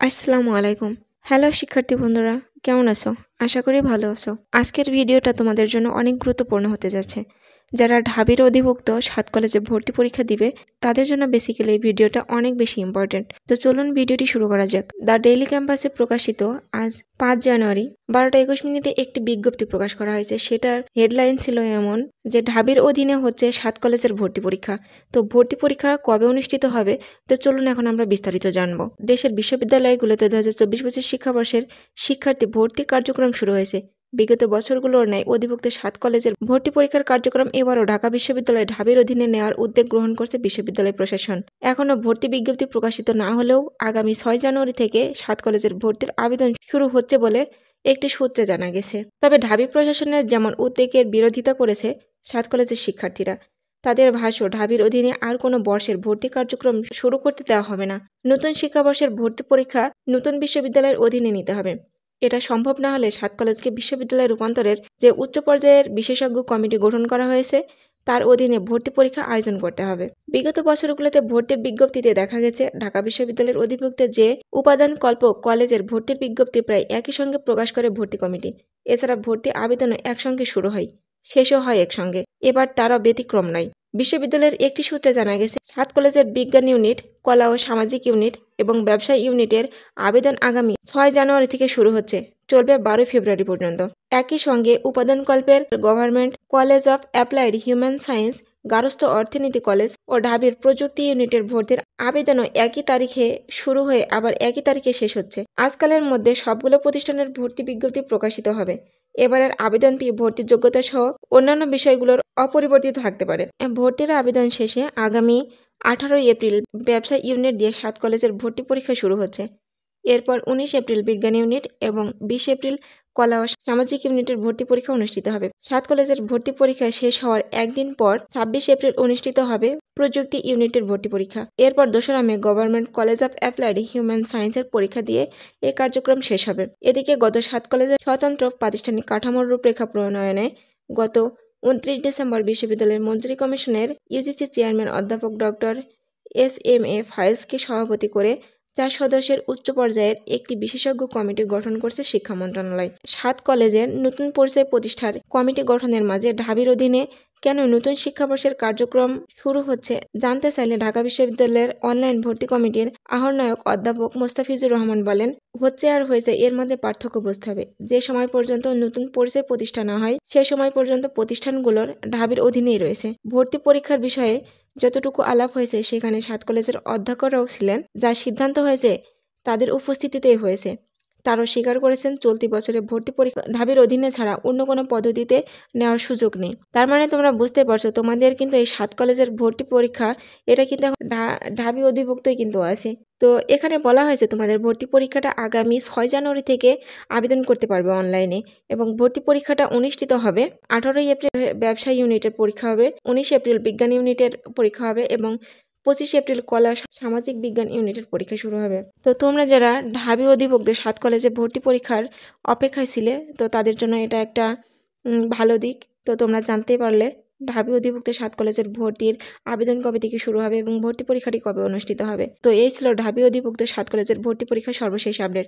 আসসালামু আলাইকুম। হ্যালো শিক্ষার্থী বন্ধুরা, কেমন আছো? আশা করি ভালো আছো। আজকের ভিডিওটা তোমাদের জন্য অনেক গুরুত্বপূর্ণ হতে যাচ্ছে। যারা ঢাবির অধিভুক্ত ৭ কলেজে ভর্তি পরীক্ষা দিবে তাদের জন্য বেসিক্যালি এই ভিডিওটা অনেক বেশি ইম্পর্টেন্ট। তো চলুন ভিডিওটি শুরু করা যাক। দ্য ডেইলি ক্যাম্পাসে প্রকাশিত আজ ৫ জানুয়ারি ১২টা ২১ একটি বিজ্ঞপ্তি প্রকাশ করা হয়েছে। সেটার হেডলাইন ছিল এমন যে ঢাবির অধীনে হচ্ছে ৭ কলেজের ভর্তি পরীক্ষা। তো ভর্তি পরীক্ষা কবে অনুষ্ঠিত হবে? তো চলুন এখন আমরা বিস্তারিত জানবো। দেশের বিশ্ববিদ্যালয়গুলোতে ২০২৪-২৫ শিক্ষাবর্ষের শিক্ষার্থী ভর্তি কার্যক্রম শুরু হয়েছে। বিগত বছরগুলোর ন্যায় অধিভুক্ত ৭ কলেজের ভর্তি পরীক্ষার কার্যক্রম এবারও ঢাকা বিশ্ববিদ্যালয় ঢাবির অধীনে নেওয়ার উদ্যোগ গ্রহণ করছে বিশ্ববিদ্যালয় প্রশাসন। এখনও ভর্তি বিজ্ঞপ্তি প্রকাশিত না হলেও আগামী ৬ জানুয়ারি থেকে ৭ কলেজের ভর্তির আবেদন শুরু হচ্ছে বলে একটি সূত্রে জানা গেছে। তবে ঢাবি প্রশাসনের যেমন উদ্যোগের বিরোধিতা করেছে ৭ কলেজের শিক্ষার্থীরা। তাদের ভাষ্য, ঢাবির অধীনে আর কোনো বর্ষের ভর্তি কার্যক্রম শুরু করতে দেওয়া হবে না। নতুন শিক্ষাবর্ষের ভর্তি পরীক্ষা নতুন বিশ্ববিদ্যালয়ের অধীনে নিতে হবে। এটা সম্ভব না হলে ৭ কলেজকে বিশ্ববিদ্যালয় রূপান্তরের যে উচ্চ পর্যায়ের বিশেষজ্ঞ কমিটি গঠন করা হয়েছে তার অধীনে ভর্তি পরীক্ষা আয়োজন করতে হবে। বিগত বছরগুলোতে ভর্তির বিজ্ঞপ্তিতে দেখা গেছে ঢাকা বিশ্ববিদ্যালয়ের অধিভুক্ত যে উপাদান কল্প কলেজের ভর্তির বিজ্ঞপ্তি প্রায় একই সঙ্গে প্রকাশ করে ভর্তি কমিটি। এছাড়া ভর্তি আবেদনও একসঙ্গে শুরু হয়, শেষও হয় একসঙ্গে। এবার তারও ব্যতিক্রম নয়। বিশ্ববিদ্যালয়ের একটি সূত্রে জানা গেছে ৭ কলেজের বিজ্ঞান ইউনিট, কলা ও সামাজিক ইউনিট এবং ব্যবসায় ইউনিটের আবেদন আগামী ৬ জানুয়ারি থেকে শুরু হচ্ছে, চলবে ১২ ফেব্রুয়ারি পর্যন্ত। একই সঙ্গে উপাদানকল্পের government college of applied human science, গার্হস্থ্য অর্থনীতি কলেজ ও ঢাবির প্রযুক্তি ইউনিটের ভর্তির আবেদনও একই তারিখে শুরু হয়ে আবার একই তারিখে শেষ হচ্ছে। আজকালের মধ্যে সবগুলো প্রতিষ্ঠানের ভর্তি বিজ্ঞপ্তি প্রকাশিত হবে। এবারের আবেদন ফি, ভর্তির যোগ্যতা সহ অন্যান্য বিষয়গুলোর অপরিবর্তিত থাকতে পারে। ভর্তির আবেদন শেষে আগামী ১৮ এপ্রিল ব্যবসা ইউনিট দিয়ে ৭ কলেজের ভর্তি পরীক্ষা শুরু হচ্ছে। এরপর ১৯ এপ্রিল বিজ্ঞান ইউনিট এবং ২০ এপ্রিল কলা ও সামাজিক ইউনিটের ভর্তি পরীক্ষা অনুষ্ঠিত হবে। ৭ কলেজের ভর্তি পরীক্ষা শেষ হওয়ার একদিন পর ২৬ এপ্রিল অনুষ্ঠিত হবে প্রযুক্তি ইউনিটের ভর্তি পরীক্ষা। এরপর ২রা May government college of applied human সায়েন্সের পরীক্ষা দিয়ে এই কার্যক্রম শেষ হবে। এদিকে গত ৭ কলেজের স্বতন্ত্র প্রাতিষ্ঠানিক কাঠামোর রূপরেখা প্রণয়নে গত ২৯ ডিসেম্বর বিশ্ববিদ্যালয়ের মন্ত্রী কমিশনের ইউজিসি চেয়ারম্যান অধ্যাপক ডক্টর এস.এম.এ. ফায়েজকে সভাপতি করে ৪ সদস্যের উচ্চ পর্যায়ের একটি বিশেষজ্ঞ কমিটি গঠন করছে শিক্ষা মন্ত্রণালয়। ৭ কলেজের নতুন পরিচয় প্রতিষ্ঠার কমিটি গঠনের মাঝে ঢাবির অধীনে কেন নতুন শিক্ষাবর্ষের কার্যক্রম শুরু হচ্ছে জানতে চাইলে ঢাকা বিশ্ববিদ্যালয়ের অনলাইন ভর্তি কমিটির আহ্বায়ক অধ্যাপক মোস্তাফিজুর রহমান বলেন, হচ্ছে আর হয়েছে এর মধ্যে পার্থক্য বুঝতে হবে। যে সময় পর্যন্ত নতুন পরিচয় প্রতিষ্ঠা না হয় সে সময় পর্যন্ত প্রতিষ্ঠানগুলোর ঢাবির অধীনেই রয়েছে। ভর্তি পরীক্ষার বিষয়ে যতটুকু আলাপ হয়েছে সেখানে ৭ কলেজের অধ্যক্ষরাও ছিলেন। যা সিদ্ধান্ত হয়েছে তাদের উপস্থিতিতেই হয়েছে। তারাও স্বীকার করেছেন চলতি বছরে ভর্তি পরীক্ষা ঢাবির অধীনে ছাড়া অন্য কোনো পদ্ধতিতে নেওয়ার সুযোগ নেই। তার মানে তোমরা বুঝতে পারছো তোমাদের কিন্তু এই ৭ কলেজের ভর্তি পরীক্ষা এটা কিন্তু এখন ঢাবি অধিভুক্তই কিন্তু আছে। তো এখানে বলা হয়েছে তোমাদের ভর্তি পরীক্ষাটা আগামী ৬ জানুয়ারি থেকে আবেদন করতে পারবে অনলাইনে এবং ভর্তি পরীক্ষাটা অনুষ্ঠিত হবে ১৮ এপ্রিল ব্যবসা ইউনিটের পরীক্ষা হবে, ১৯ এপ্রিল বিজ্ঞান ইউনিটের পরীক্ষা হবে এবং ২৫ এপ্রিল কলা সামাজিক বিজ্ঞান ইউনিটের পরীক্ষা শুরু হবে। তো তোমরা যারা ঢাবি অধিভুক্ত ৭ কলেজে ভর্তি পরীক্ষার অপেক্ষায় ছিলে তো তাদের জন্য এটা একটা ভালো দিক। তো তোমরা জানতে পারলে ঢাবি অধিভুক্ত ৭ কলেজের ভর্তির আবেদন কবে থেকে শুরু হবে এবং ভর্তি পরীক্ষাটি কবে অনুষ্ঠিত হবে। তো এই ছিল ঢাবি অধিভুক্ত ৭ কলেজের ভর্তি পরীক্ষার সর্বশেষ আপডেট।